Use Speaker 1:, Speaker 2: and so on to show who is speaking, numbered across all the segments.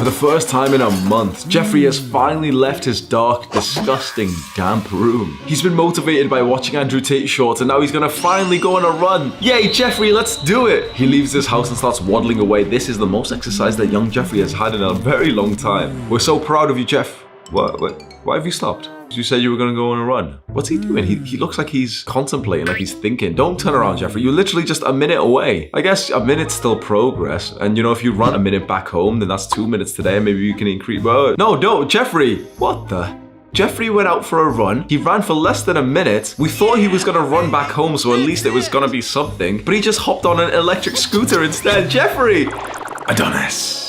Speaker 1: the first time in a month, Jeffrey has finally left his dark, disgusting, damp room. He's been motivated by watching Andrew Tate shorts and now he's gonna finally go on a run. Yay, Jeffrey, let's do it! He leaves his house and starts waddling away. This is the most exercise that young Jeffrey has had in a very long time. We're so proud of you, Jeff. What? Why have you stopped? You said you were gonna go on a run. What's he doing? He looks like he's contemplating, like he's thinking. Don't turn around, Jeffrey. You're literally just a minute away. I guess a minute's still progress. And you know, if you run a minute back home, then that's 2 minutes today. Maybe you can increase. Whoa. No, don't, Jeffrey. What the? Jeffrey went out for a run. He ran for less than a minute. We thought he was gonna run back home, so at least it was gonna be something. But he just hopped on an electric scooter instead. Jeffrey! Adonis.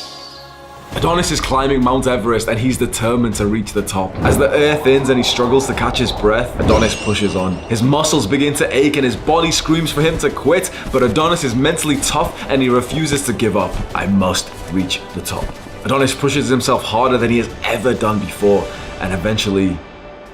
Speaker 1: Adonis is climbing Mount Everest and he's determined to reach the top. As the air thins and he struggles to catch his breath, Adonis pushes on. His muscles begin to ache and his body screams for him to quit, but Adonis is mentally tough and he refuses to give up. I must reach the top. Adonis pushes himself harder than he has ever done before, and eventually,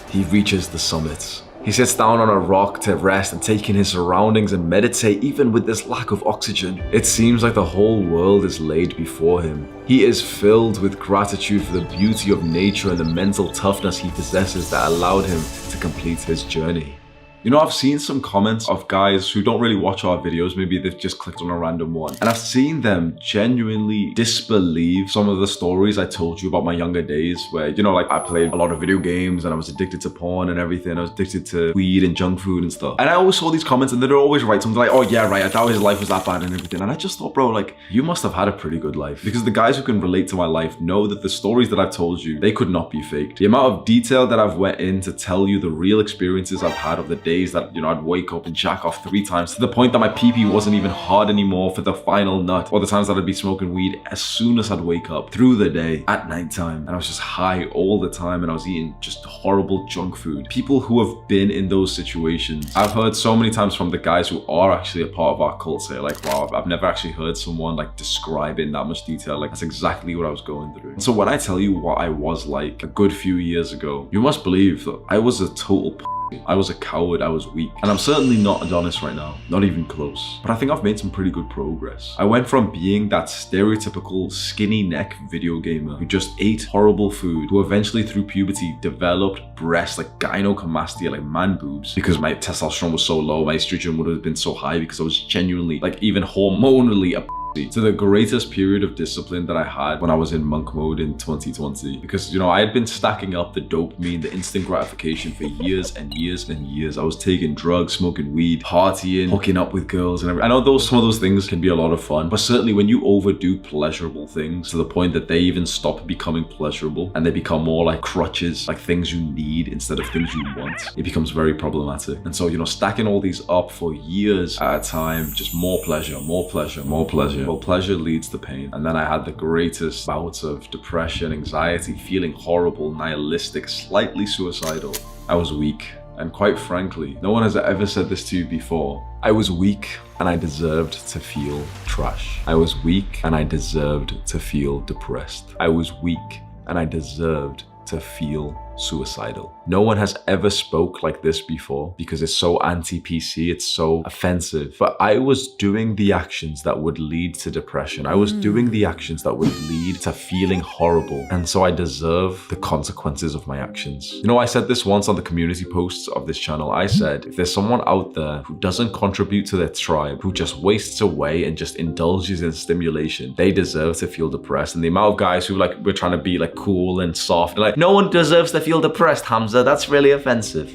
Speaker 1: he reaches the summit. He sits down on a rock to rest and take in his surroundings and meditate even with this lack of oxygen. It seems like the whole world is laid before him. He is filled with gratitude for the beauty of nature and the mental toughness he possesses that allowed him to complete his journey. You know, I've seen some comments of guys who don't really watch our videos. Maybe they've just clicked on a random one. And I've seen them genuinely disbelieve some of the stories I told you about my younger days where, you know, like I played a lot of video games and I was addicted to porn and everything. I was addicted to weed and junk food and stuff. And I always saw these comments and they'd always write something like, oh yeah, right, I thought his life was that bad and everything. And I just thought, bro, like, you must have had a pretty good life. Because the guys who can relate to my life know that the stories that I've told you, they could not be faked. The amount of detail that I've went in to tell you the real experiences I've had of the days that, you know, I'd wake up and jack off 3 times to the point that my pee-pee wasn't even hard anymore for the final nut, or the times that I'd be smoking weed as soon as I'd wake up through the day at nighttime, and I was just high all the time and I was eating just horrible junk food. People who have been in those situations, I've heard so many times from the guys who are actually a part of our cult say like, wow, I've never actually heard someone like describe it in that much detail. Like, that's exactly what I was going through. And so when I tell you what I was like a good few years ago, you must believe that I was a total I was a coward, I was weak. And I'm certainly not Adonis right now, not even close. But I think I've made some pretty good progress. I went from being that stereotypical skinny neck video gamer who just ate horrible food, who eventually through puberty developed breasts like gynecomastia, like man boobs, because my testosterone was so low, my estrogen would have been so high because I was genuinely, like even hormonally a to the greatest period of discipline that I had when I was in monk mode in 2020. Because, you know, I had been stacking up the dopamine, the instant gratification for years and years and years. I was taking drugs, smoking weed, partying, hooking up with girls and everything. I know some of those things can be a lot of fun, but certainly when you overdo pleasurable things to the point that they even stop becoming pleasurable and they become more like crutches, like things you need instead of things you want, it becomes very problematic. And so, you know, stacking all these up for years at a time, just more pleasure, more pleasure, more pleasure. Well, pleasure leads to pain. And then I had the greatest bouts of depression, anxiety, feeling horrible, nihilistic, slightly suicidal. I was weak. And quite frankly, no one has ever said this to you before. I was weak and I deserved to feel trash. I was weak and I deserved to feel depressed. I was weak and I deserved to feel suicidal. No one has ever spoke like this before because it's so anti-PC, it's so offensive. But I was doing the actions that would lead to depression. I was doing the actions that would lead to feeling horrible. And so I deserve the consequences of my actions. You know, I said this once on the community posts of this channel. I said, if there's someone out there who doesn't contribute to their tribe, who just wastes away and just indulges in stimulation, they deserve to feel depressed. And the amount of guys who like, we're trying to be like cool and soft and like, no one deserves to feel depressed, Hamza. That's really offensive.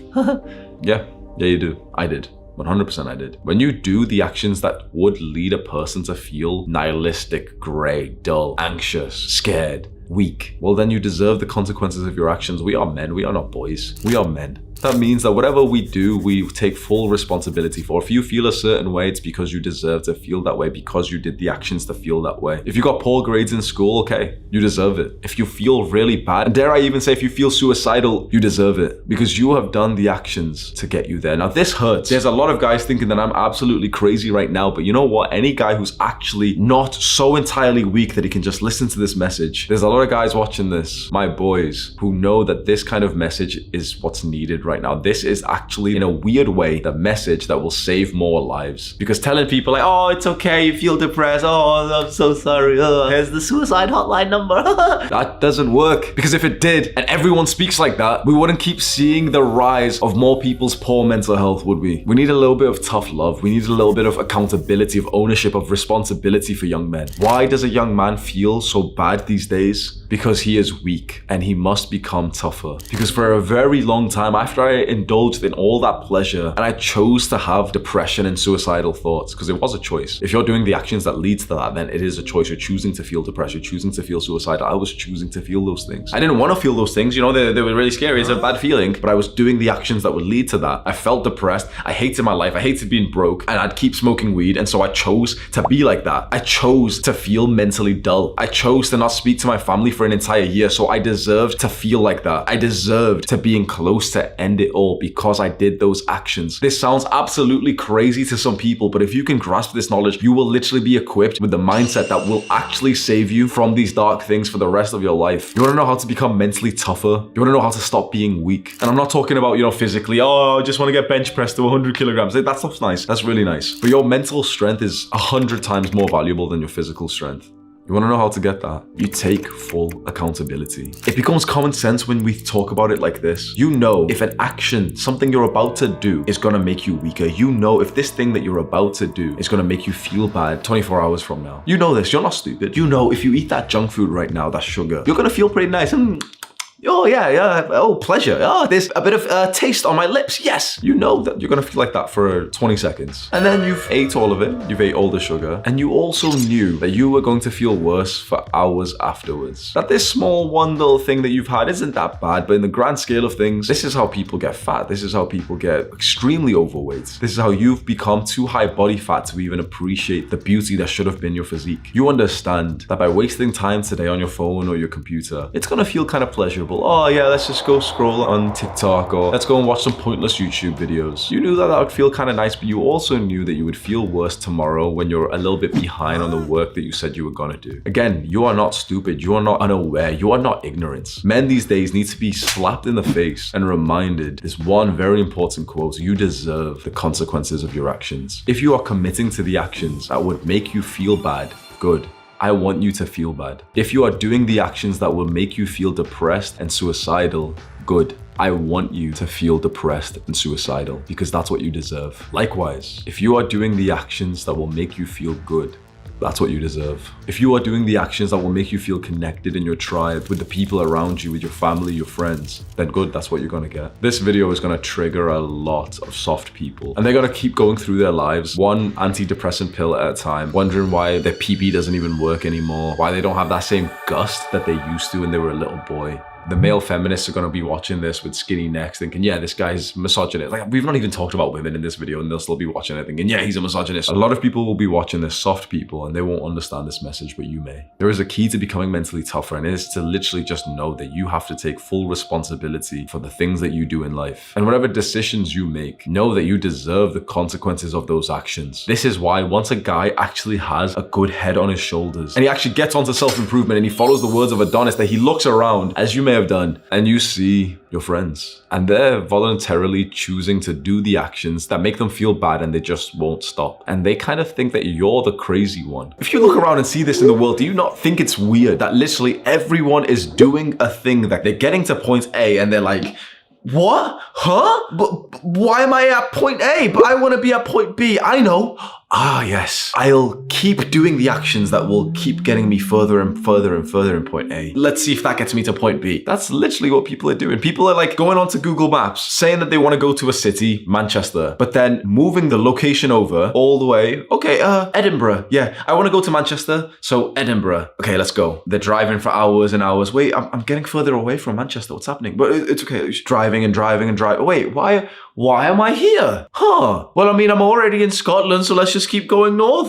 Speaker 1: Yeah, you do. I did. 100% I did. When you do the actions that would lead a person to feel nihilistic, grey, dull, anxious, scared, weak, well then you deserve the consequences of your actions. We are men, we are not boys. We are men. That means that whatever we do, we take full responsibility for. If you feel a certain way, it's because you deserve to feel that way, because you did the actions to feel that way. If you got poor grades in school, okay, you deserve it. If you feel really bad, and dare I even say if you feel suicidal, you deserve it, because you have done the actions to get you there. Now this hurts. There's a lot of guys thinking that I'm absolutely crazy right now, but you know what? Any guy who's actually not so entirely weak that he can just listen to this message, there's a lot of guys watching this, my boys, who know that this kind of message is what's needed right now. This is actually, in a weird way, the message that will save more lives. Because telling people like, oh, it's okay, you feel depressed, oh, I'm so sorry, oh, here's the suicide hotline number. That doesn't work. Because if it did, and everyone speaks like that, we wouldn't keep seeing the rise of more people's poor mental health, would we? We need a little bit of tough love. We need a little bit of accountability, of ownership, of responsibility for young men. Why does a young man feel so bad these days? Because he is weak and he must become tougher. Because for a very long time, after I indulged in all that pleasure and I chose to have depression and suicidal thoughts, because it was a choice. If you're doing the actions that leads to that, then it is a choice. You're choosing to feel depression, you're choosing to feel suicidal. I was choosing to feel those things. I didn't want to feel those things, you know, they were really scary. It's a bad feeling, but I was doing the actions that would lead to that. I felt depressed. I hated my life. I hated being broke, and I'd keep smoking weed. And so I chose to be like that. I chose to feel mentally dull. I chose to not speak to my family for an entire year. So I deserved to feel like that. I deserved to being close to end it all because I did those actions. This sounds absolutely crazy to some people, but if you can grasp this knowledge, you will literally be equipped with the mindset that will actually save you from these dark things for the rest of your life. You want to know how to become mentally tougher? You want to know how to stop being weak? And I'm not talking about, you know, physically, oh, I just want to get bench pressed to 100 kilograms. That stuff's nice. That's really nice. But your mental strength is 100 times more valuable than your physical strength. You want to know how to get that? You take full accountability. It becomes common sense when we talk about it like this. You know if an action, something you're about to do, is going to make you weaker. You know if this thing that you're about to do is going to make you feel bad 24 hours from now. You know this. You're not stupid. You know if you eat that junk food right now, that sugar, you're going to feel pretty nice. Oh, yeah. Oh, pleasure. Oh, there's a bit of taste on my lips. Yes. You know that you're going to feel like that for 20 seconds. And then you've ate all of it. You've ate all the sugar. And you also knew that you were going to feel worse for hours afterwards. That this small one little thing that you've had isn't that bad, but in the grand scale of things, this is how people get fat. This is how people get extremely overweight. This is how you've become too high body fat to even appreciate the beauty that should have been your physique. You understand that by wasting time today on your phone or your computer, it's going to feel kind of pleasurable. Oh yeah, let's just go scroll on TikTok, or let's go and watch some pointless YouTube videos. You knew that would feel kind of nice, but you also knew that you would feel worse tomorrow when you're a little bit behind on the work that you said you were gonna do. Again, you are not stupid. You are not unaware. You are not ignorant. Men these days need to be slapped in the face and reminded this one very important quote: you deserve the consequences of your actions. If you are committing to the actions that would make you feel bad, good. I want you to feel bad. If you are doing the actions that will make you feel depressed and suicidal, good. I want you to feel depressed and suicidal because that's what you deserve. Likewise, if you are doing the actions that will make you feel good, that's what you deserve. If you are doing the actions that will make you feel connected in your tribe, with the people around you, with your family, your friends, then good, that's what you're gonna get. This video is gonna trigger a lot of soft people, and they're gonna keep going through their lives, one antidepressant pill at a time, wondering why their PB doesn't even work anymore, why they don't have that same gust that they used to when they were a little boy. The male feminists are going to be watching this with skinny necks thinking, yeah, this guy's misogynist. Like, we've not even talked about women in this video and they'll still be watching it thinking, yeah, he's a misogynist. A lot of people will be watching this, soft people, and they won't understand this message, but you may. There is a key to becoming mentally tougher, and it is to literally just know that you have to take full responsibility for the things that you do in life. And whatever decisions you make, know that you deserve the consequences of those actions. This is why once a guy actually has a good head on his shoulders and he actually gets onto self-improvement and he follows the words of Adonis, that he looks around, as you may have done, and you see your friends and they're voluntarily choosing to do the actions that make them feel bad, and they just won't stop, and they kind of think that you're the crazy one. If you look around and see this in the world, do you not think it's weird that literally everyone is doing a thing, that they're getting to point A and they're like, what? Huh? But why am I at point A? But I want to be at point B. I know. Ah, yes. I'll keep doing the actions that will keep getting me further and further and further in point A. Let's see if that gets me to point B. That's literally what people are doing. People are like going onto Google Maps, saying that they want to go to a city, Manchester, but then moving the location over all the way. Okay, Edinburgh. Yeah, I want to go to Manchester, so Edinburgh. Okay, let's go. They're driving for hours and hours. Wait, I'm getting further away from Manchester. What's happening? But it's okay. It's driving and driving and driving. Wait, why am I here? Huh. Well, I mean, I'm already in Scotland, so let's just keep going north.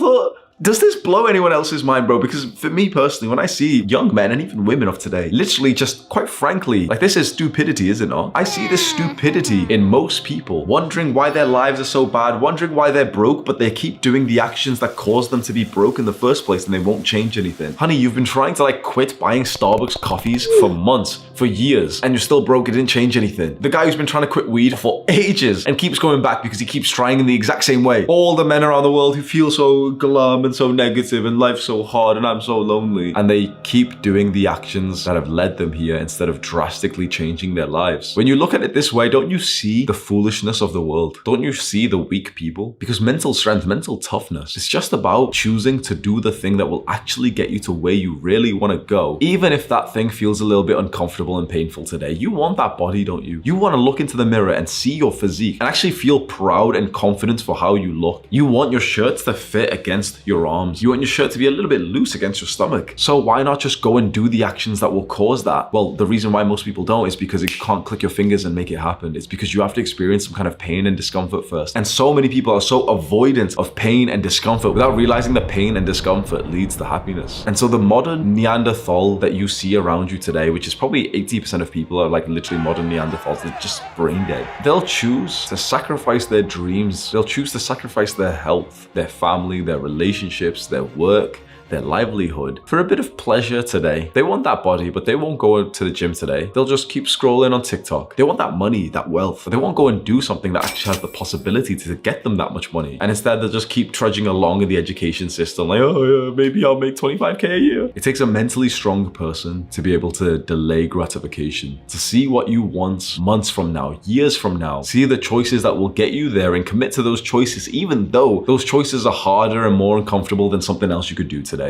Speaker 1: Does this blow anyone else's mind, bro? Because for me personally, when I see young men and even women of today, literally just quite frankly, like this is stupidity, is it not? I see this stupidity in most people, wondering why their lives are so bad, wondering why they're broke, but they keep doing the actions that caused them to be broke in the first place and they won't change anything. Honey, you've been trying to like quit buying Starbucks coffees for months, for years, and you're still broke. It didn't change anything. The guy who's been trying to quit weed for ages and keeps going back because he keeps trying in the exact same way. All the men around the world who feel so glum and so negative and life's so hard and I'm so lonely, and they keep doing the actions that have led them here instead of drastically changing their lives. When you look at it this way, don't you see the foolishness of the world? Don't you see the weak people? Because mental strength, mental toughness, it's just about choosing to do the thing that will actually get you to where you really want to go. Even if that thing feels a little bit uncomfortable and painful today, you want that body, don't you? You want to look into the mirror and see your physique and actually feel proud and confident for how you look. You want your shirts to fit against your arms. You want your shirt to be a little bit loose against your stomach. So why not just go and do the actions that will cause that? Well, the reason why most people don't is because you can't click your fingers and make it happen. It's because you have to experience some kind of pain and discomfort first. And so many people are so avoidant of pain and discomfort without realizing that pain and discomfort leads to happiness. And so the modern Neanderthal that you see around you today, which is probably 80% of people are like literally modern Neanderthals, they're just brain dead. They'll choose to sacrifice their dreams. They'll choose to sacrifice their health, their family, their relationships, their work, their livelihood for a bit of pleasure today. They want that body, but they won't go to the gym today. They'll just keep scrolling on TikTok. They want that money, that wealth, but they won't go and do something that actually has the possibility to get them that much money. And instead, they'll just keep trudging along in the education system like, oh yeah, maybe I'll make 25K a year. It takes a mentally strong person to be able to delay gratification, to see what you want months from now, years from now, see the choices that will get you there and commit to those choices, even though those choices are harder and more uncomfortable than something else you could do today.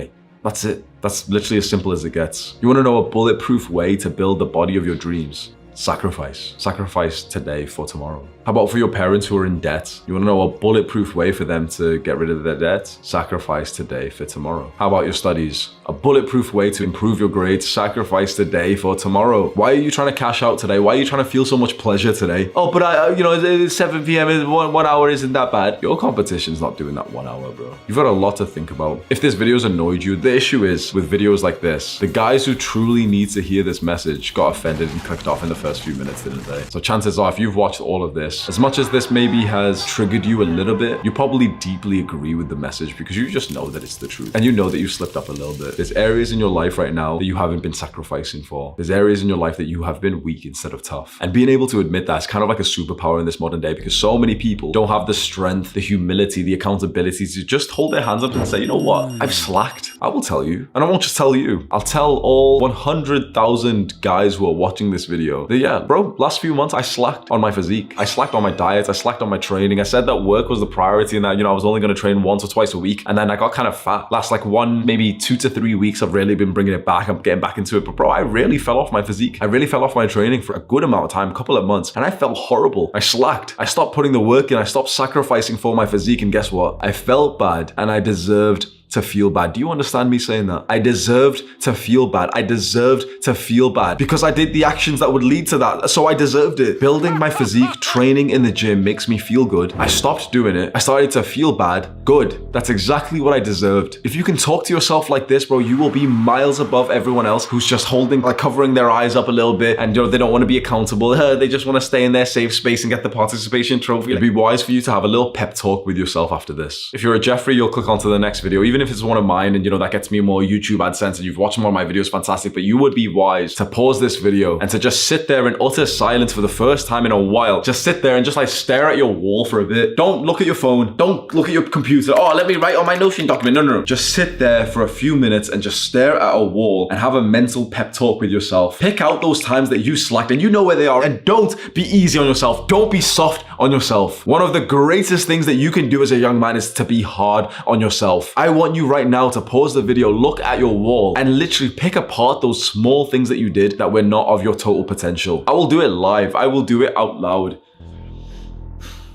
Speaker 1: That's it. That's literally as simple as it gets. You want to know a bulletproof way to build the body of your dreams? Sacrifice. Sacrifice today for tomorrow. How about for your parents who are in debt? You want to know a bulletproof way for them to get rid of their debt? Sacrifice today for tomorrow. How about your studies? A bulletproof way to improve your grades? Sacrifice today for tomorrow. Why are you trying to cash out today? Why are you trying to feel so much pleasure today? Oh, but it's 7 p.m. One hour isn't that bad. Your competition's not doing that 1 hour, bro. You've got a lot to think about. If this video's annoyed you, the issue is with videos like this, the guys who truly need to hear this message got offended and clicked off in the first few minutes, didn't they? So chances are, if you've watched all of this, as much as this maybe has triggered you a little bit, you probably deeply agree with the message because you just know that it's the truth. And you know that you've slipped up a little bit. There's areas in your life right now that you haven't been sacrificing for. There's areas in your life that you have been weak instead of tough. And being able to admit that is kind of like a superpower in this modern day because so many people don't have the strength, the humility, the accountability to just hold their hands up and say, you know what? I've slacked. I will tell you. And I won't just tell you. I'll tell all 100,000 guys who are watching this video that, yeah, bro, last few months I slacked on my physique. I slacked on my diet. I slacked on my training. I said that work was the priority and that, I was only going to train once or twice a week. And then I got kind of fat. Last like maybe 2 to 3 weeks, I've really been bringing it back. I'm getting back into it. But bro, I really fell off my physique. I really fell off my training for a good amount of time, a couple of months. And I felt horrible. I slacked. I stopped putting the work in. I stopped sacrificing for my physique. And guess what? I felt bad and I deserved to feel bad. Do you understand me saying that? I deserved to feel bad. I deserved to feel bad because I did the actions that would lead to that. So I deserved it. Building my physique, training in the gym makes me feel good. I stopped doing it. I started to feel bad. Good. That's exactly what I deserved. If you can talk to yourself like this, bro, you will be miles above everyone else who's just covering their eyes up a little bit and they don't want to be accountable. They just want to stay in their safe space and get the participation trophy. It'd be wise for you to have a little pep talk with yourself after this. If you're a Jeffrey, you'll click onto the next video, even if it's one of mine and that gets me more YouTube AdSense and you've watched more of my videos, fantastic, but you would be wise to pause this video and to just sit there in utter silence for the first time in a while. Just sit there and just like stare at your wall for a bit. Don't look at your phone. Don't look at your computer. Oh, let me write on my Notion document. No. Just sit there for a few minutes and just stare at a wall and have a mental pep talk with yourself. Pick out those times that you slacked and you know where they are, and don't be easy on yourself. Don't be soft on yourself. One of the greatest things that you can do as a young man is to be hard on yourself. I want you right now to pause the video, look at your wall, and literally pick apart those small things that you did that were not of your total potential. I will do it live. I will do it out loud.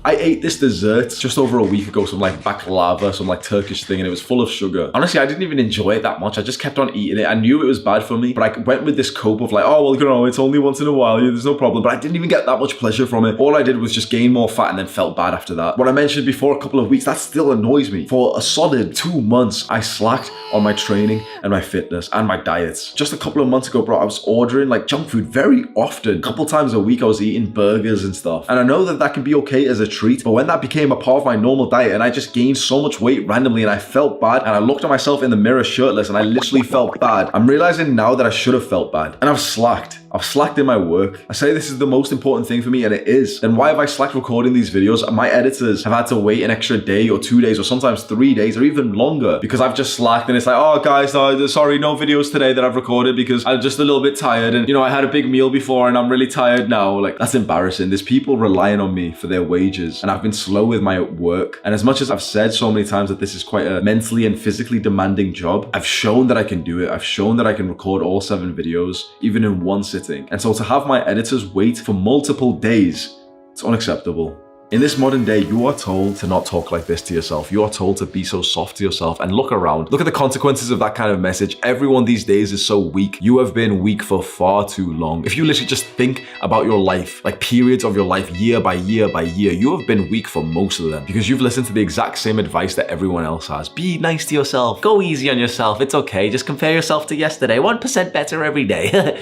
Speaker 1: I ate this dessert just over a week ago, some like baklava, some like Turkish thing, and it was full of sugar. Honestly, I didn't even enjoy it that much. I just kept on eating it. I knew it was bad for me, but I went with this cope of like, oh, well, you know, it's only once in a while, there's no problem. But I didn't even get that much pleasure from it. All I did was just gain more fat and then felt bad after that. What I mentioned before, a couple of weeks, that still annoys me. For a solid 2 months, I slacked on my training and my fitness and my diets. Just a couple of months ago, bro, I was ordering like junk food very often. A couple times a week, I was eating burgers and stuff. And I know that that can be okay as a treat, but when that became a part of my normal diet and I just gained so much weight randomly and I felt bad and I looked at myself in the mirror shirtless and I literally felt bad, I'm realizing now that I should have felt bad. And I've slacked. I've slacked in my work. I say this is the most important thing for me, and it is. Then why have I slacked recording these videos? My editors have had to wait an extra day or 2 days or sometimes 3 days or even longer because I've just slacked, and it's like, oh guys, no, sorry, no videos today that I've recorded because I'm just a little bit tired, and you know, I had a big meal before and I'm really tired now. Like, that's embarrassing. There's people relying on me for their wages, and I've been slow with my work. And as much as I've said so many times that this is quite a mentally and physically demanding job, I've shown that I can do it. I've shown that I can record all 7 videos, even in one sitting. And so to have my editors wait for multiple days, it's unacceptable. In this modern day, you are told to not talk like this to yourself. You are told to be so soft to yourself, and look around. Look at the consequences of that kind of message. Everyone these days is so weak. You have been weak for far too long. If you literally just think about your life, like periods of your life, year by year by year, you have been weak for most of them because you've listened to the exact same advice that everyone else has. Be nice to yourself. Go easy on yourself. It's okay. Just compare yourself to yesterday. 1% better every day.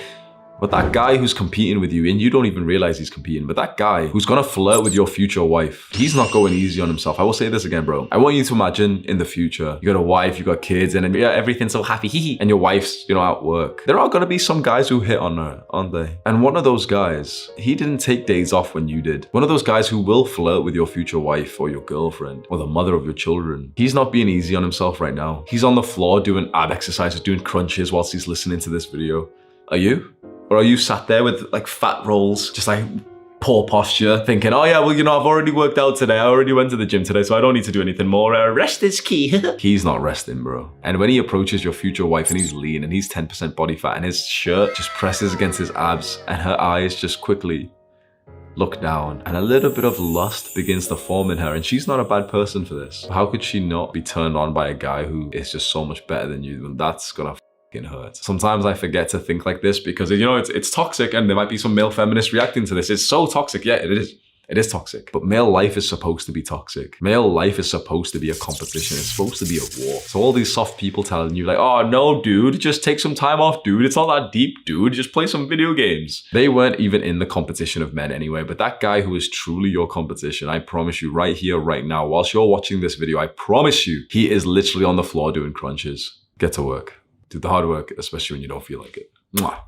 Speaker 1: But that guy who's competing with you, and you don't even realize he's competing, but that guy who's gonna flirt with your future wife, he's not going easy on himself. I will say this again, bro. I want you to imagine in the future, you got a wife, you got kids, and yeah, everything's so happy, and your wife's, you know, at work. There are gonna be some guys who hit on her, aren't they? And one of those guys, he didn't take days off when you did. One of those guys who will flirt with your future wife or your girlfriend or the mother of your children, he's not being easy on himself right now. He's on the floor doing ab exercises, doing crunches whilst he's listening to this video. Are you? Or are you sat there with like fat rolls, just like poor posture, thinking, oh yeah, well, you know, I've already worked out today. I already went to the gym today, so I don't need to do anything more. Rest is key. He's not resting, bro. And when he approaches your future wife and he's lean and he's 10% body fat and his shirt just presses against his abs and her eyes just quickly look down and a little bit of lust begins to form in her, and she's not a bad person for this. How could she not be turned on by a guy who is just so much better than you? And that's gonna hurt. Sometimes I forget to think like this because, you know, it's toxic, and there might be some male feminists reacting to this. It's so toxic. Yeah, it is. It is toxic. But male life is supposed to be toxic. Male life is supposed to be a competition. It's supposed to be a war. So all these soft people telling you like, oh no, dude, just take some time off, dude. It's not that deep, dude. Just play some video games. They weren't even in the competition of men anyway. But that guy who is truly your competition, I promise you right here, right now, whilst you're watching this video, I promise you, he is literally on the floor doing crunches. Get to work. Do the hard work, especially when you don't feel like it. Mwah.